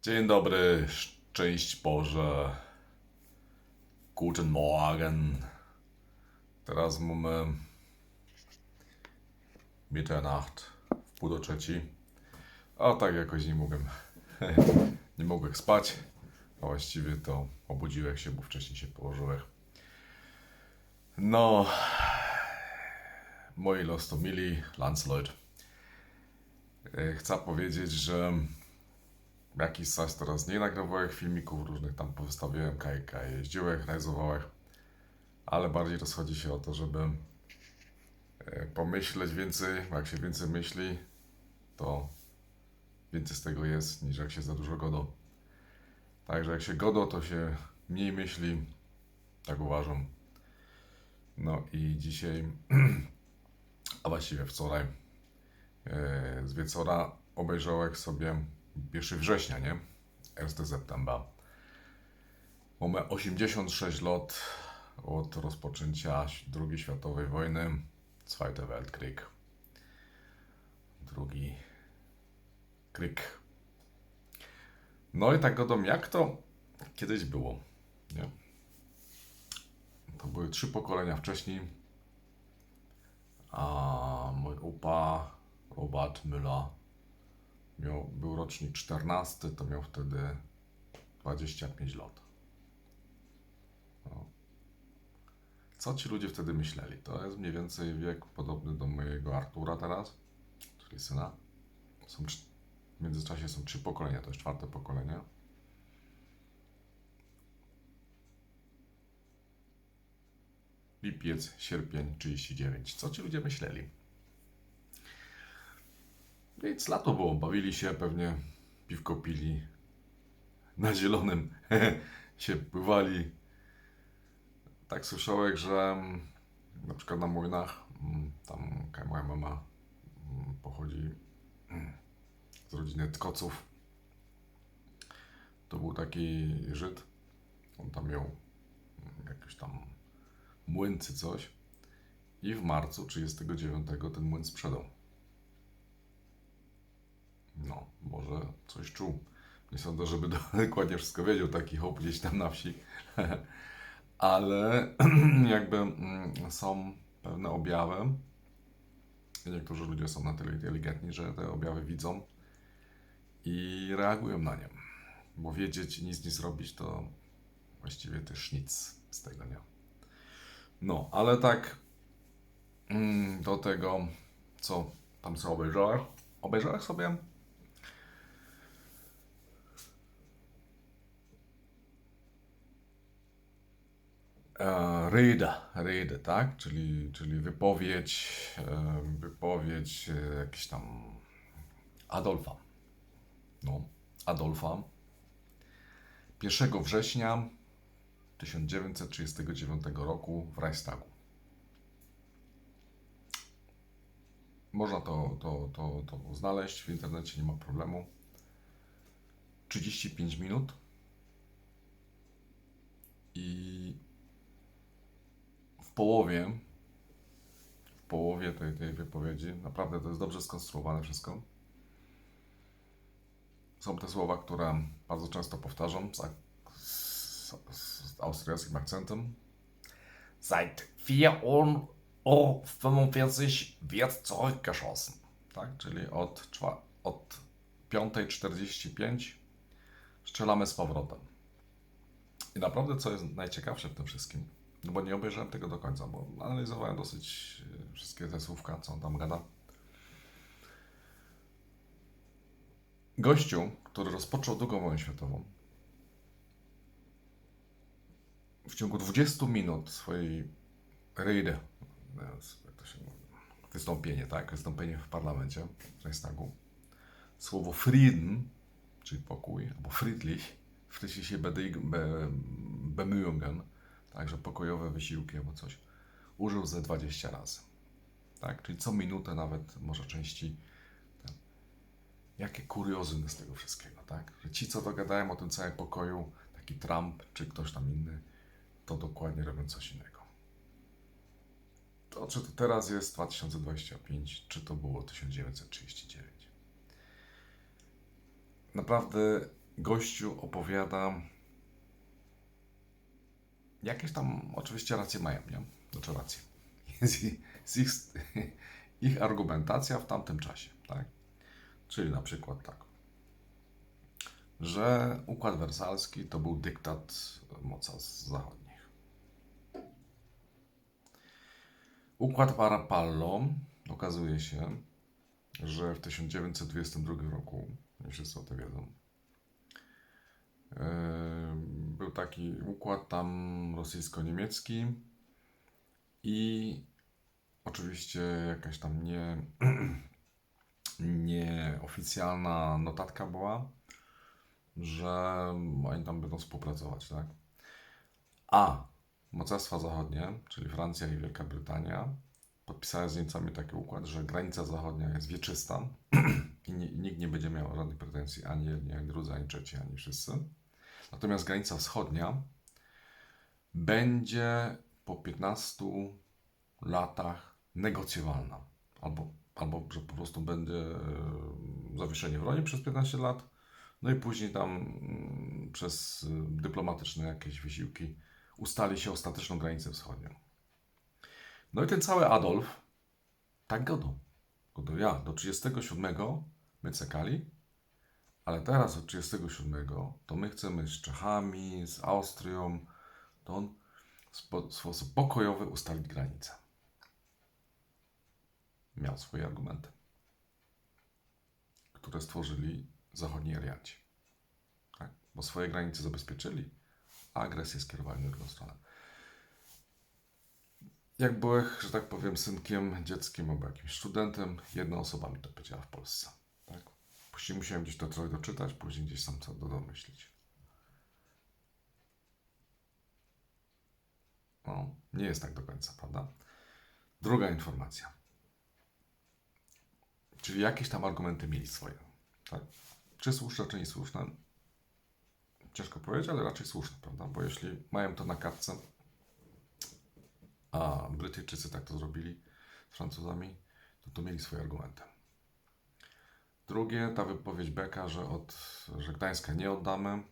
Dzień dobry, szczęść Boże, guten Morgen. Teraz mamy Mitternacht, w pół do trzeci. A tak jakoś nie mogłem, nie mogłem spać. A właściwie to obudziłem się, bo wcześniej się położyłem. No, moi lostomili, Landsleut. Chcę powiedzieć, że jakiś czas teraz nie nagrywałem filmików różnych, tam powystawiałem kajka, jeździłem, realizowałem, ale bardziej rozchodzi się o to, żeby pomyśleć więcej, bo jak się więcej myśli, to więcej z tego jest, niż jak się za dużo godo. Także jak się godo, to się mniej myśli, tak uważam. No i dzisiaj, a właściwie wczoraj, z wieczora obejrzałem sobie 1 września, nie? 1 septembra. Mamy 86 lat od rozpoczęcia II światowej wojny, Zweiter Weltkrieg. Drugi Krieg. No i tak gadam, jak to kiedyś było, nie? To były 3 pokolenia wcześniej, a mój opa Robert Müller był rocznik 14, to miał wtedy 25 lat. No. Co ci ludzie wtedy myśleli? To jest mniej więcej wiek podobny do mojego Artura teraz, czyli syna. W międzyczasie są 3 pokolenia, to jest 4 pokolenie. Lipiec, sierpień 39. Co ci ludzie myśleli? Nic, lato było, bawili się pewnie, piwko pili, na zielonym się pływali. Tak słyszałem, że na przykład na Młynach, tam moja mama pochodzi z rodziny Tkoców. To był taki Żyd, on tam miał jakieś tam młyn czy coś i w marcu 39 ten młyn sprzedał. No, może coś czuł. Nie sądzę, żeby dokładnie wszystko wiedział, taki hop gdzieś tam na wsi. Ale jakby są pewne objawy. Niektórzy ludzie są na tyle inteligentni, że te objawy widzą i reagują na nie. Bo wiedzieć i nic nie zrobić, to właściwie też nic z tego nie. No, ale tak do tego, co tam sobie obejrzałem. Obejrzałem sobie Rede, tak? Czyli wypowiedź jakiś tam Adolfa. No, Adolfa. 1 września 1939 roku w Reichstagu. Można to znaleźć w internecie, nie ma problemu. 35 minut i w połowie tej wypowiedzi, naprawdę to jest dobrze skonstruowane wszystko. Są te słowa, które bardzo często powtarzam z austriackim akcentem. Seit 4:45 wird zurückgeschossen. Tak? Czyli od 5:45 strzelamy z powrotem. I naprawdę, co jest najciekawsze w tym wszystkim, no bo nie obejrzałem tego do końca, bo analizowałem dosyć wszystkie te słówka, co on tam gada. Gościu, który rozpoczął II wojnę światową, w ciągu 20 minut swojej Rede, jak to się mówi, wystąpienie, tak? Wystąpienie w parlamencie, w Reichstagu, słowo Frieden, czyli pokój, albo friedlich, friedliche Bemühungen, także pokojowe wysiłki albo coś, użył ze 20 razy. Tak? Czyli co minutę nawet, może częściej. Jakie kuriozyny z tego wszystkiego, tak? Że ci, co dogadają o tym całym pokoju, taki Trump czy ktoś tam inny, to dokładnie robią coś innego. To czy to teraz jest 2025, czy to było 1939. Naprawdę gościu opowiada, jakieś tam oczywiście racje mają, nie? Znaczy racje. Jest ich argumentacja w tamtym czasie, tak? Czyli na przykład tak, że Układ Wersalski to był dyktat mocarstw zachodnich. Układ Parapallo okazuje się, że w 1922 roku, nie wszyscy o tym wiedzą, był taki układ tam rosyjsko-niemiecki i oczywiście jakaś tam nieoficjalna notatka była, że oni tam będą współpracować, tak? A mocarstwa zachodnie, czyli Francja i Wielka Brytania, podpisały z Niemcami taki układ, że granica zachodnia jest wieczysta i nikt nie będzie miał żadnych pretensji, ani jedni, ani drudzy, ani trzeci, ani wszyscy. Natomiast granica wschodnia będzie po 15 latach negocjowalna. Albo że po prostu będzie zawieszenie broni przez 15 lat, no i później tam przez dyplomatyczne jakieś wysiłki ustali się ostateczną granicę wschodnią. No i ten cały Adolf tak godał. Ja do 37 my cekali, ale teraz od 37 to my chcemy z Czechami, z Austrią, to on w sposób pokojowy ustalić granicę. Miał swoje argumenty, które stworzyli zachodni alianci. Tak? Bo swoje granice zabezpieczyli, a agresję skierowali na drugą stronę. Jak byłem, że tak powiem, synkiem, dzieckiem albo jakimś studentem, jedna osoba mi to powiedziała w Polsce. Tak? Później musiałem gdzieś to trochę doczytać, później gdzieś sam co domyślić. No, nie jest tak do końca, prawda? Druga informacja. Czyli jakieś tam argumenty mieli swoje. Tak? Czy słuszne, czy niesłuszne? Ciężko powiedzieć, ale raczej słuszne, prawda? Bo jeśli mają to na kartce, a Brytyjczycy tak to zrobili z Francuzami, to mieli swoje argumenty. Drugie, ta wypowiedź Beka, że Gdańska nie oddamy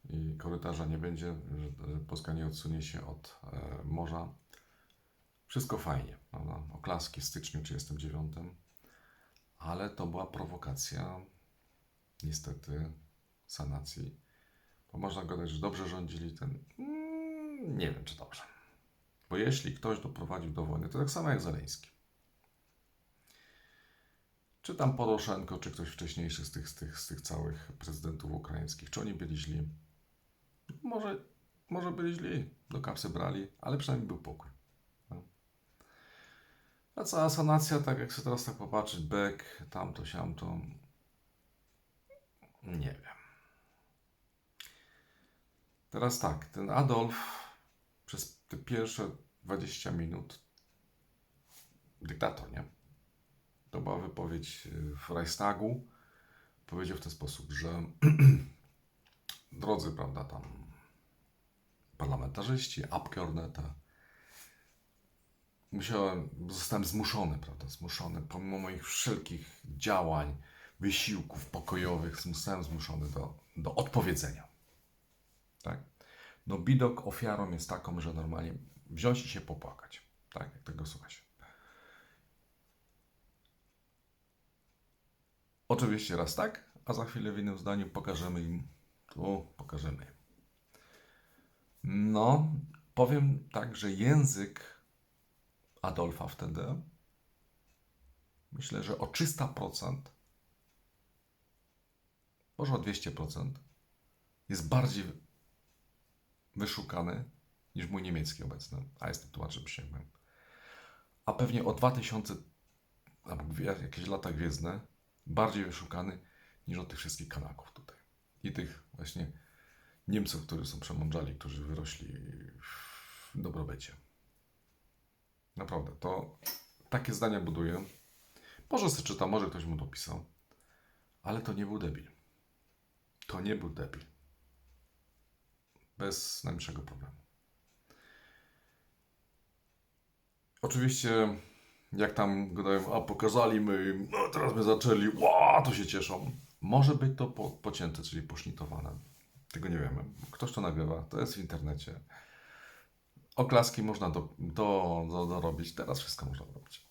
i korytarza nie będzie, że Polska nie odsunie się od morza. Wszystko fajnie, prawda? Oklaski w styczniu 1939, ale to była prowokacja, niestety, sanacji. Bo można gadać, że dobrze rządzili nie wiem, czy dobrze. Bo jeśli ktoś doprowadził do wojny, to tak samo jak Zeleński. Czy tam Poroszenko, czy ktoś wcześniejszy z tych całych prezydentów ukraińskich, czy oni byli źli? Może byli źli, do kapsy brali, ale przynajmniej był pokój. No. A cała sanacja, tak jak sobie teraz tak popatrzeć, Beck, tamto, siamto, nie wiem. Teraz tak, ten Adolf przez te pierwsze 20 minut, dyktator, nie? To była wypowiedź w Reichstagu. Powiedział w ten sposób, że drodzy, prawda, tam parlamentarzyści, Abgeordnete, zostałem zmuszony, prawda, pomimo moich wszelkich działań, wysiłków pokojowych, zostałem zmuszony do odpowiedzenia. Tak? No widok ofiarą jest taką, że normalnie wziąć i się popłakać. Tak, jak tego słucha się. Oczywiście raz tak, a za chwilę w innym zdaniu pokażemy im. No, powiem tak, że język Adolfa wtedy, myślę, że o 300%, może o 200%, jest bardziej wyszukany niż mój niemiecki obecny, a jestem tłumaczem przysięgłym. A pewnie o 2000 albo jakieś lata gwiezdne bardziej wyszukany niż od tych wszystkich Kanaków tutaj. I tych właśnie Niemców, którzy są przemądrzali, którzy wyrośli w dobrobycie. Naprawdę, to takie zdania buduje. Może sobie czyta, może ktoś mu dopisał, ale to nie był debil. To nie był debil. Bez najmniejszego problemu. Oczywiście jak tam gadają, a pokazali my im, no teraz my zaczęli, to się cieszą. Może być to pocięte, czyli posznitowane. Tego nie wiemy. Ktoś to nagrywa, to jest w internecie. Oklaski można dorobić, teraz wszystko można robić.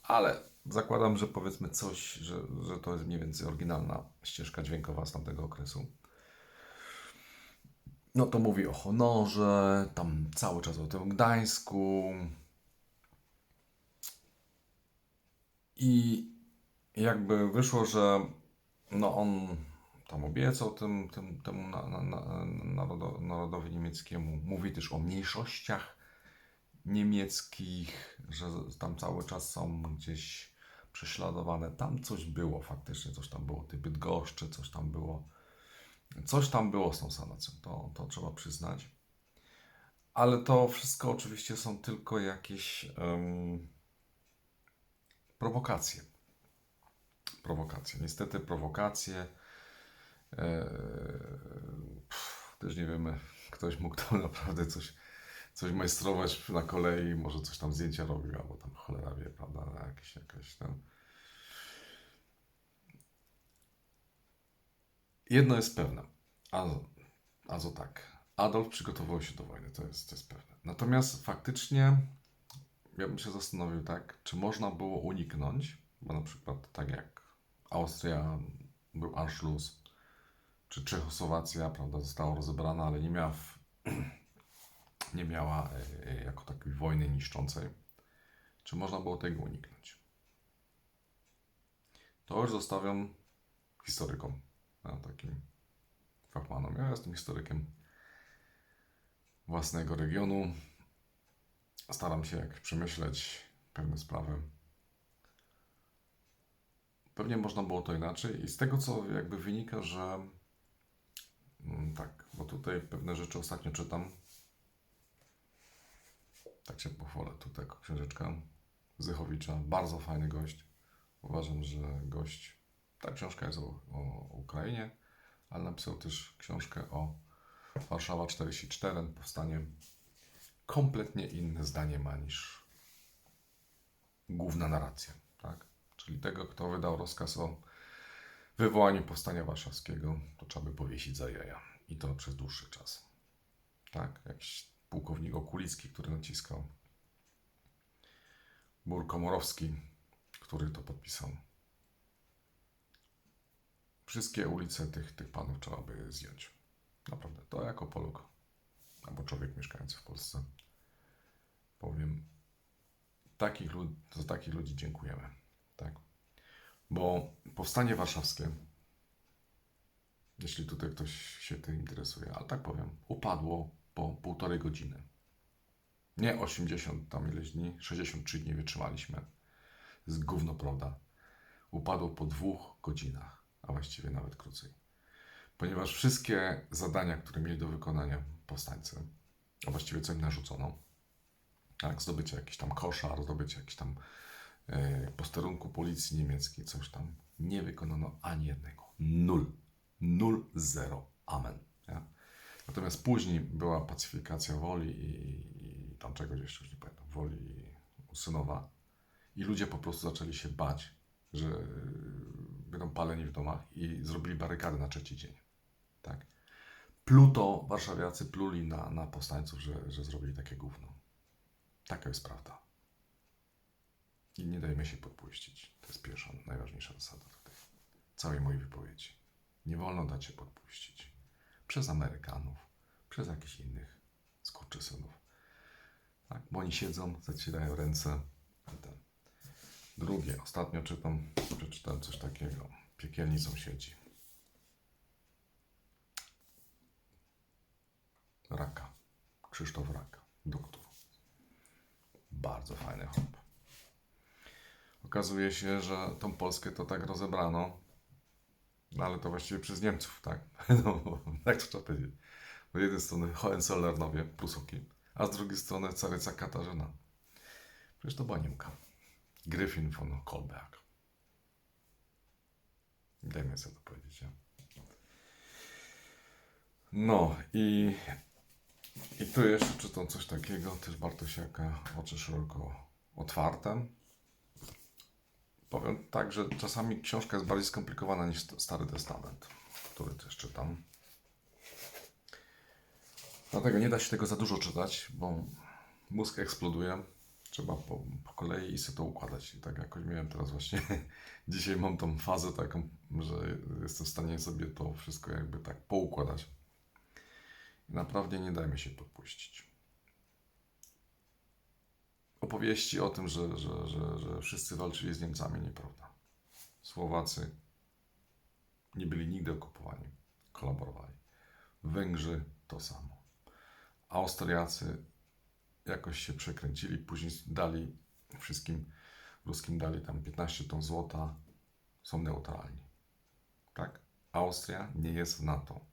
Ale zakładam, że powiedzmy coś, że to jest mniej więcej oryginalna ścieżka dźwiękowa z tamtego okresu. No to mówi o honorze, tam cały czas o tym Gdańsku. I jakby wyszło, że no on tam obiecał temu narodowi niemieckiemu. Mówi też o mniejszościach niemieckich, że tam cały czas są gdzieś prześladowane. Tam coś było faktycznie, coś tam było, ty Bydgoszczy, coś tam było. Coś tam było z tą sanacją, to trzeba przyznać. Ale to wszystko oczywiście są tylko jakieś prowokacje. Niestety prowokacje. Też nie wiemy, ktoś mógł tam naprawdę coś majstrować na kolei, może coś tam zdjęcia robił, albo tam cholera wie, prawda, jakaś tam. Jedno jest pewne, a to tak, Adolf przygotował się do wojny, to jest pewne. Natomiast faktycznie ja bym się zastanowił tak, czy można było uniknąć, bo na przykład tak jak Austria, był Anschluss, czy Czechosłowacja, prawda, została rozebrana, ale nie miała jako takiej wojny niszczącej. Czy można było tego uniknąć? To już zostawiam historykom, takim fachmanom. Ja jestem historykiem własnego regionu. Staram się jak przemyśleć pewne sprawy. Pewnie można było to inaczej i z tego co jakby wynika, że tak, bo tutaj pewne rzeczy ostatnio czytam. Tak się pochwalę, tutaj książeczka Zychowicza, bardzo fajny gość. Uważam, że gość, ta książka jest o Ukrainie, ale napisał też książkę o Warszawa 44, powstanie. Kompletnie inne zdanie ma niż główna narracja, tak? Czyli tego, kto wydał rozkaz o wywołaniu powstania warszawskiego, to trzeba by powiesić za jaja. I to przez dłuższy czas. Tak? Jakiś pułkownik Okulicki, który naciskał. Bur Komorowski, który to podpisał. Wszystkie ulice tych panów trzeba by zdjąć. Naprawdę, to jako Polak, albo człowiek mieszkający w Polsce, powiem, za takich ludzi dziękujemy. Tak? Bo powstanie warszawskie, jeśli tutaj ktoś się tym interesuje, ale tak powiem, upadło po 1,5 godziny. Nie 80 tam ileś dni, 63 dni wytrzymaliśmy. To jest gówno prawda. Upadło po 2 godzinach, a właściwie nawet krócej. Ponieważ wszystkie zadania, które mieli do wykonania powstańcy, a właściwie co im narzucono, tak, zdobycie jakiś tam koszar, zdobycie jakiś tam posterunku policji niemieckiej, coś tam, nie wykonano ani jednego. 0. 0. Amen. Ja? Natomiast później była pacyfikacja Woli i tam czegoś jeszcze, już nie pamiętam, Woli i Usynowa. I ludzie po prostu zaczęli się bać, że będą paleni w domach i zrobili barykady na 3. dzień. Tak? Warszawiacy pluli na powstańców, że zrobili takie gówno. Taka jest prawda. I nie dajmy się podpuścić. To jest pierwsza, najważniejsza zasada tutaj. Całej mojej wypowiedzi. Nie wolno dać się podpuścić. Przez Amerykanów, przez jakichś innych skurczysynów. Tak? Bo oni siedzą, zacierają ręce. Drugie, ostatnio przeczytałem coś takiego. Piekielni sąsiedzi. Raka. Krzysztof Raka. Doktor. Bardzo fajny chłop. Okazuje się, że tą Polskę to tak rozebrano, no ale to właściwie przez Niemców, tak? No, tak to trzeba powiedzieć. Z jednej strony Hohenzollern-owie, Prusoki, a z drugiej strony caryca Katarzyna. Przecież to była Niemka. Gryfin von Kolberg. Dajmy sobie to powiedzieć. Ja? No i tu jeszcze czytam coś takiego, też Bartosiaka, Oczy szeroko otwarte. Powiem tak, że czasami książka jest bardziej skomplikowana niż Stary Testament, który też czytam. Dlatego nie da się tego za dużo czytać, bo mózg eksploduje. Trzeba po kolei i sobie to układać. I tak jakoś miałem teraz właśnie, dzisiaj mam tą fazę taką, że jestem w stanie sobie to wszystko jakby tak poukładać. I naprawdę nie dajmy się podpuścić. Opowieści o tym, że wszyscy walczyli z Niemcami, nieprawda. Słowacy nie byli nigdy okupowani, kolaborowali. Węgrzy to samo. Austriacy jakoś się przekręcili, później dali wszystkim ruskim dali tam 15 ton złota, są neutralni. Tak? Austria nie jest w NATO.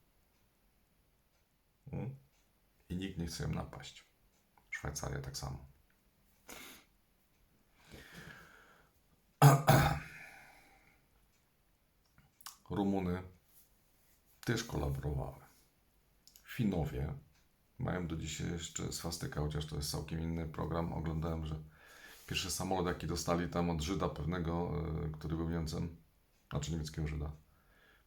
I nikt nie chce ją napaść. Szwajcaria tak samo. Rumuny też kolaborowały. Finowie mają do dzisiaj jeszcze swastykę, chociaż to jest całkiem inny program. Oglądałem, że pierwszy samolot, jaki dostali tam od Żyda pewnego, który był Niemcem, znaczy niemieckiego Żyda,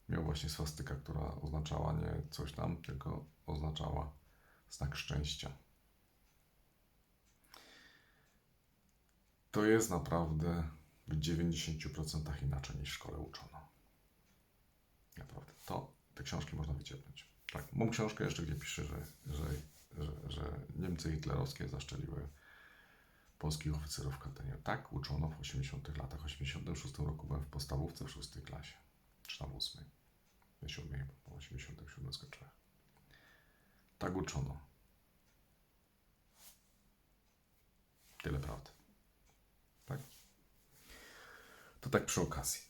miał właśnie swastykę, która oznaczała nie coś tam, tylko oznaczała znak szczęścia. To jest naprawdę w 90% inaczej niż w szkole uczono. Naprawdę. Te książki można wyciągnąć. Tak, mam książkę jeszcze, gdzie pisze, że Niemcy hitlerowskie zaszczeliły polskich oficerów w Katyniu. Tak uczono w 80 latach. W 86 roku byłem w podstawówce w 6 klasie. Czy tam 8. W 7 chyba, po 87 skończyłem. Tak uczono. Tyle prawdy. Tak? To tak przy okazji.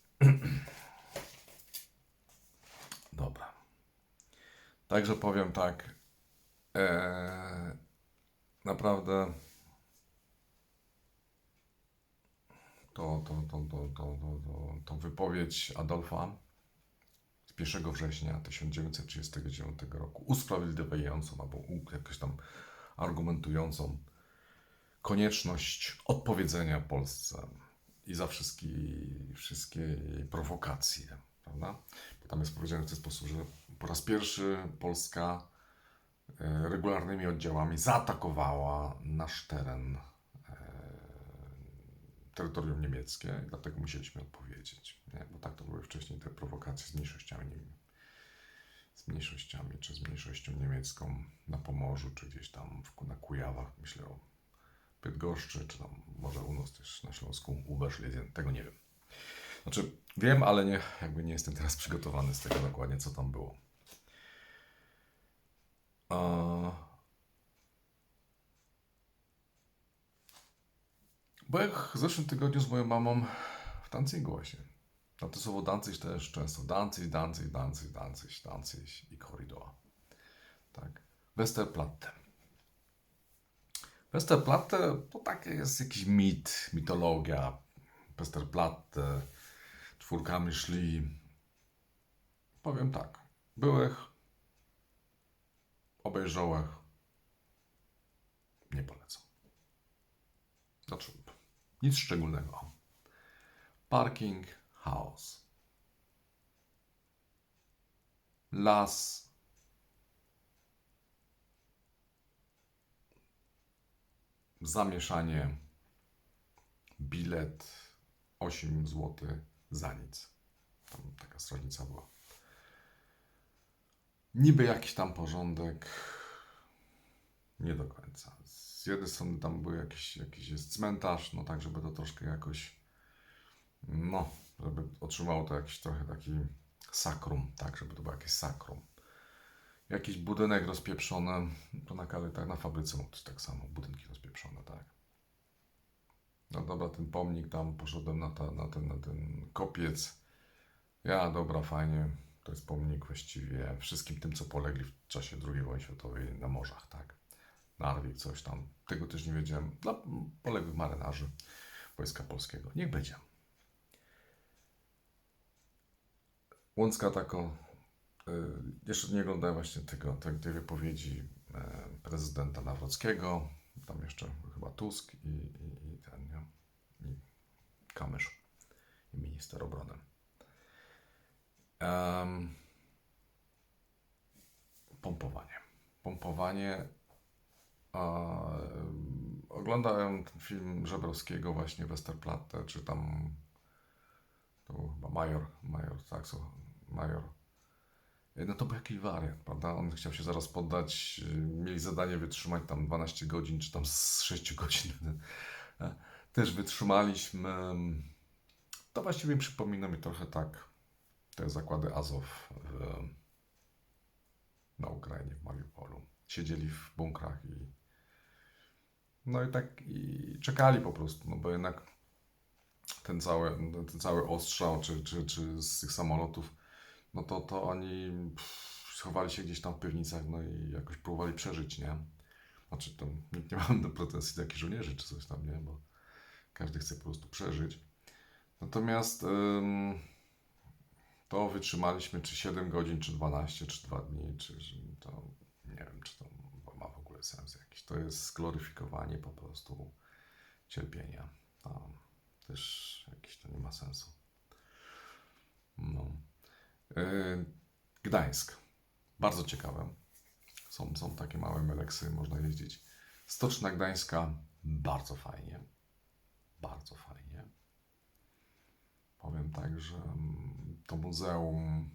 Dobra. Także powiem tak. Naprawdę tą wypowiedź Adolfa z 1 września 1939 roku, usprawiedliwiającą albo jakoś tam argumentującą konieczność odpowiedzenia Polsce i za wszystkie jej prowokacje, prawda? Bo tam jest powiedziane w ten sposób, że po raz pierwszy Polska regularnymi oddziałami zaatakowała nasz teren, terytorium niemieckie i dlatego musieliśmy odpowiedzieć. Nie? Bo tak to były wcześniej te prowokacje z mniejszościami, czy z mniejszością niemiecką na Pomorzu, czy gdzieś tam na Kujawach, myślę o Bydgoszczy, czy tam może u nas też na Śląsku, Uberschlesien, tego nie wiem. Znaczy wiem, ale nie jestem teraz przygotowany z tego dokładnie, co tam było. Byłem w zeszłym tygodniu z moją mamą w Danzigu właśnie. Tam to słowo Danzig też często. Danzig i korridor. Tak. Westerplatte. Westerplatte to takie jest jakiś mitologia. Westerplatte, czwórkami szli. Powiem tak. Byłych, obejrzałych, nie polecam. Znaczy, nic szczególnego. Parking, chaos. Las. Zamieszanie. Bilet 8 zł za nic. Tam taka strażnica była. Niby jakiś tam porządek. Nie do końca. Z jednej strony tam był jakiś jest cmentarz, no tak, żeby to troszkę jakoś, no, żeby otrzymało to jakiś trochę taki sakrum, tak, żeby to było jakieś sakrum. Jakiś budynek rozpieprzony, to tak na fabryce mógł być tak samo, budynki rozpieprzone, tak. No dobra, ten pomnik tam, poszedłem na ten kopiec. Ja, dobra, fajnie, to jest pomnik właściwie wszystkim tym, co polegli w czasie II wojny światowej na morzach, tak. Narwik, coś tam. Tego też nie wiedziałem. Dla poległych marynarzy Wojska Polskiego. Niech będzie. Łącka taką. Jeszcze nie oglądałem właśnie tej wypowiedzi prezydenta Nawrockiego. Tam jeszcze chyba Tusk i ten, nie? I Kamysz. minister obrony. Pompowanie. Oglądałem ten film Żebrowskiego właśnie, Westerplatte, czy tam to był chyba Major, tak, Major. No to był jakiś wariant, prawda? On chciał się zaraz poddać, mieli zadanie wytrzymać tam 12 godzin, czy tam z 6 godzin. Też wytrzymaliśmy. To właściwie przypomina mi trochę tak te zakłady Azow na Ukrainie, w Mariupolu. Siedzieli w bunkrach i no i tak i czekali po prostu, no bo jednak ten cały ostrzał, czy z tych samolotów, no to oni schowali się gdzieś tam w piwnicach, no i jakoś próbowali przeżyć, nie? Znaczy tam nikt nie ma do pretensji do jakichś żołnierzy czy coś tam, nie? Bo każdy chce po prostu przeżyć. Natomiast to wytrzymaliśmy czy 7 godzin, czy 12, czy 2 dni, czy to nie wiem, czy to ma w ogóle sens jakiś. To jest gloryfikowanie po prostu cierpienia. To też jakiś to nie ma sensu. No. Gdańsk. Bardzo ciekawe. Są takie małe meleksy, można jeździć. Stocznia Gdańska, bardzo fajnie. Bardzo fajnie. Powiem tak, że to muzeum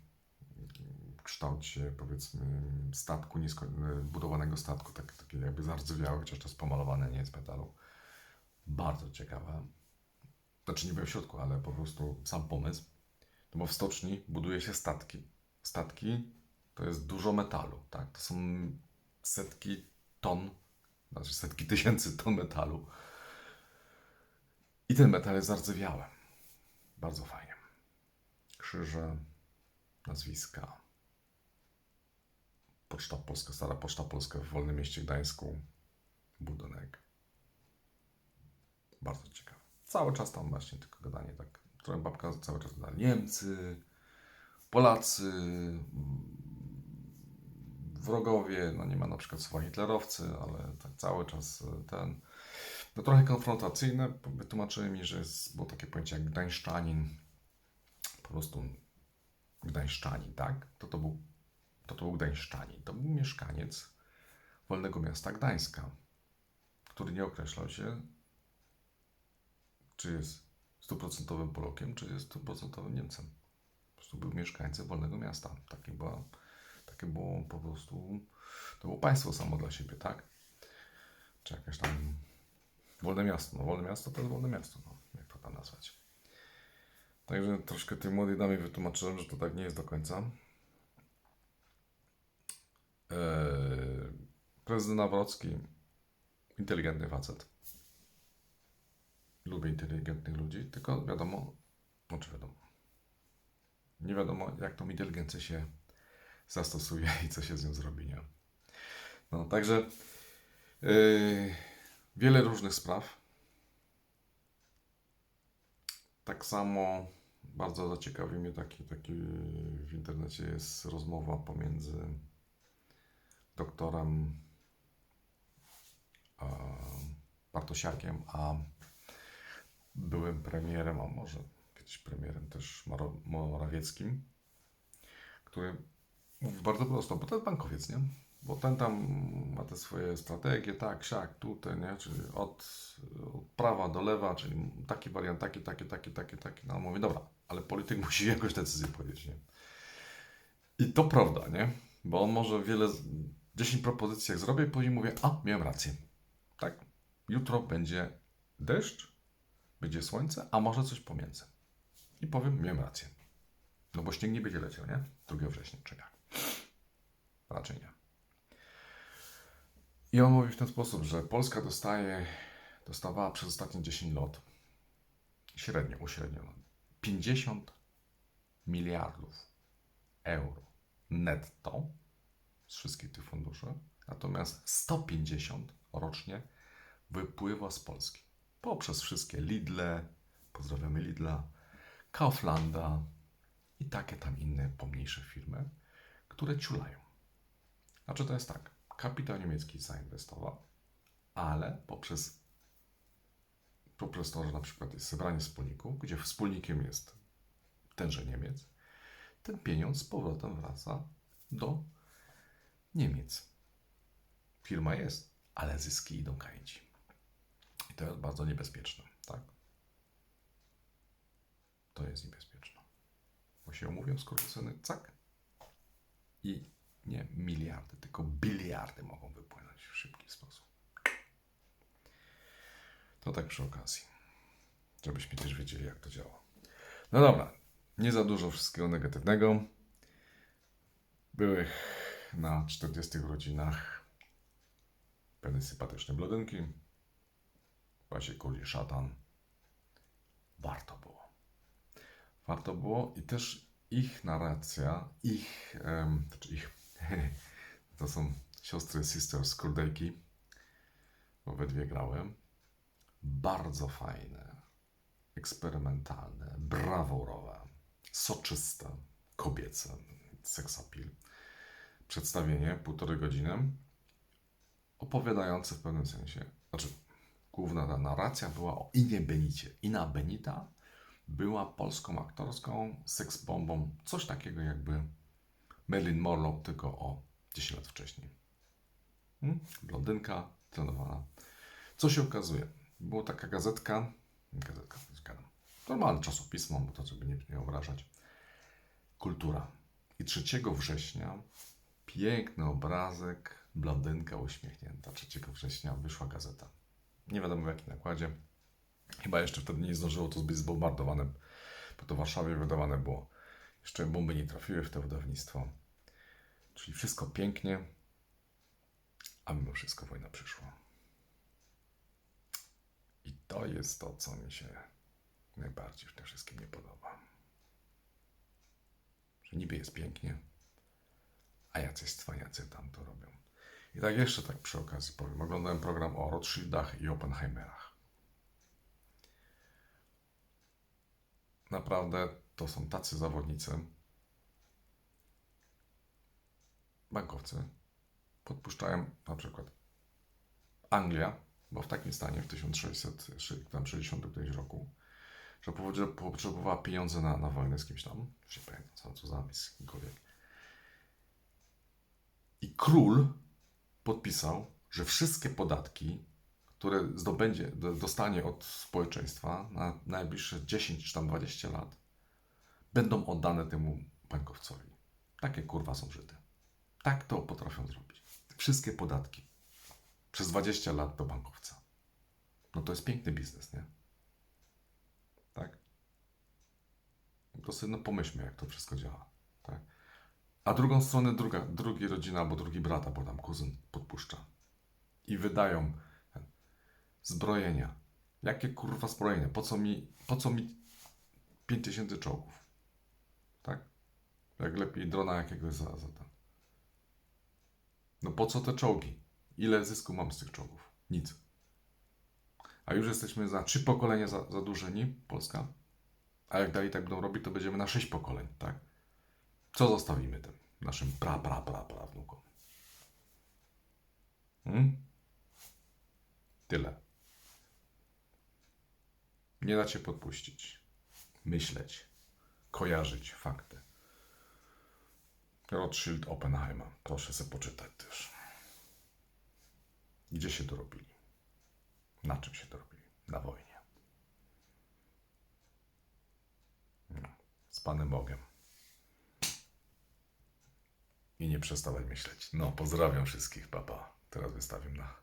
w kształcie, powiedzmy, statku, budowanego statku, takie jakby zardzewiałe, chociaż to jest pomalowane, nie jest metalu. Bardzo ciekawe. Znaczy nie byłem w środku, ale po prostu sam pomysł. No bo w stoczni buduje się statki. Statki to jest dużo metalu, tak? To są setki ton, znaczy setki tysięcy ton metalu. I ten metal jest zardzewiały. Bardzo fajnie. Krzyże, nazwiska. Poczta Polska, Stara Poczta Polska w Wolnym Mieście Gdańsku. Budynek. Bardzo ciekawe. Cały czas tam właśnie tylko gadanie, tak. Trochę babka cały czas gada. Niemcy, Polacy, wrogowie, no nie ma na przykład słowa hitlerowcy, ale tak cały czas ten. No trochę konfrontacyjne. Wytłumaczyły mi, że było takie pojęcie jak gdańszczanin. Po prostu gdańszczanin, tak? To był gdańszczanin. To był mieszkaniec Wolnego Miasta Gdańska, który nie określał się, czy jest 100% Polakiem, czy jest 100% Niemcem. Po prostu był mieszkańcem Wolnego Miasta. Takie było po prostu, to było państwo samo dla siebie, tak? Czy jakieś tam wolne miasto. No wolne miasto to jest wolne miasto, no, jak to tam nazwać. Także troszkę tej młodej damie wytłumaczyłem, że to tak nie jest do końca. Prezydent Nawrocki, inteligentny facet. Lubię inteligentnych ludzi, tylko wiadomo, nie wiadomo, jak tą inteligencję się zastosuje i co się z nią zrobi, nie? No, także wiele różnych spraw. Tak samo bardzo zaciekawi mnie taki w internecie jest rozmowa pomiędzy doktorem Bartosiakiem, a byłym premierem, a może kiedyś premierem też Morawieckim, który mówi bardzo prosto, bo to jest bankowiec, nie? Bo ten tam ma te swoje strategie, tak, siak, tutaj, nie? Czyli od prawa do lewa, czyli taki wariant, taki. No mówię, dobra, ale polityk musi jakoś decyzję podjąć, nie? I to prawda, nie? Bo on może 10 propozycji jak zrobię, później mówię, miałem rację. Tak? Jutro będzie deszcz, będzie słońce, a może coś pomiędzy. I powiem, miałem rację. No bo śnieg nie będzie leciał, nie? 2 września, czy jak? Raczej nie. I on mówi w ten sposób, że Polska dostawała przez ostatnie 10 lat uśrednio 50 miliardów euro netto z wszystkich tych funduszy, natomiast 150 rocznie wypływa z Polski poprzez wszystkie Lidle, pozdrawiamy Lidla, Kauflanda i takie tam inne pomniejsze firmy, które ciulają. Znaczy to jest tak, kapitał niemiecki zainwestował, ale poprzez to, że na przykład jest zebranie wspólników, gdzie wspólnikiem jest tenże Niemiec, ten pieniądz z powrotem wraca do Niemiec. Firma jest, ale zyski idą kręci. I to jest bardzo niebezpieczne, tak? To jest niebezpieczne. Bo się umówią skurwysyny, cak. I nie miliardy, tylko biliardy mogą wypłynąć w szybki sposób. To tak przy okazji. Żebyśmy też wiedzieli, jak to działa. No dobra, nie za dużo wszystkiego negatywnego. Były na 40 urodzinach pewne sympatyczne blondynki. Właśnie kuli szatan. Warto było. Warto było i też ich narracja, to są siostry Sisters Kurdejki, bo we dwie grałem. Bardzo fajne, eksperymentalne, brawurowe, soczyste, kobiece, sex appeal. Przedstawienie 1,5 godziny, opowiadające w pewnym sensie, główna ta narracja była o Inie Benicie. Ina Benita była polską aktorską seksbombą, coś takiego jakby Marilyn Monroe, tylko o 10 lat wcześniej. Blondynka, trenowana. Co się okazuje? Była taka gazetka, normalne czasopismo, bo to żeby nie obrażać, Kultura. I 3 września piękny obrazek, blondynka uśmiechnięta. 3 września wyszła gazeta. Nie wiadomo w jakim nakładzie. Chyba jeszcze wtedy nie zdążyło to być zbombardowane, bo to w Warszawie wydawane było. Jeszcze bomby nie trafiły w to wydawnictwo. Czyli wszystko pięknie, a mimo wszystko wojna przyszła. I to jest to, co mi się najbardziej w tym wszystkim nie podoba. Że niby jest pięknie, a jacyś cwaniacy tam to robią. I tak jeszcze tak przy okazji powiem. Oglądałem program o Rothschildach i Oppenheimerach. Naprawdę to są tacy zawodnicy, bankowcy, podpuszczają na przykład Anglia, bo w takim stanie w 1660 którymś roku, że potrzebowała pieniądze na wojnę z kimś tam, już nie pamiętam co zamysł, z kimkolwiek. I król podpisał, że wszystkie podatki, które dostanie od społeczeństwa na najbliższe 10 czy tam 20 lat, będą oddane temu bankowcowi. Takie kurwa są Żydy. Tak to potrafią zrobić. Wszystkie podatki przez 20 lat do bankowca. No to jest piękny biznes, nie? Tak? To sobie pomyślmy, jak to wszystko działa. Tak? A drugą stronę drugi rodzina albo drugi brat, albo tam kuzyn podpuszcza. I wydają zbrojenia. Jakie kurwa zbrojenia? Po co mi 5000 czołgów? Tak? Jak lepiej drona jakiegoś za to. No po co te czołgi? Ile zysku mam z tych czołgów? Nic. A już jesteśmy za 3 pokolenia zadłużeni, Polska. A jak dalej tak będą robić, to będziemy na 6 pokoleń, tak? Co zostawimy tym naszym prawnukom? Tyle. Nie da się podpuścić. Myśleć. Kojarzyć fakty. Rothschild, Oppenheimer. Proszę sobie poczytać też. Gdzie się dorobili? Na czym się dorobili? Na wojnie. No. Z Panem Bogiem. I nie przestawać myśleć. No, pozdrawiam wszystkich, papa. Teraz wystawiam na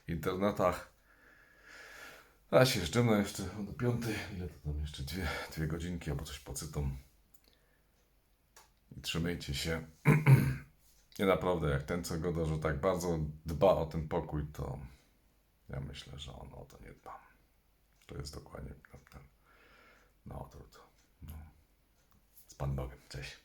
internetach. A się jeszcze do 5. Ile to tam jeszcze? 2 godzinki albo coś pocytom. I trzymajcie się. I naprawdę, jak ten co goda, że tak bardzo dba o ten pokój, to ja myślę, że on o to nie dba. To jest dokładnie ten na odwrót. No. Z Panem Bogiem. Cześć.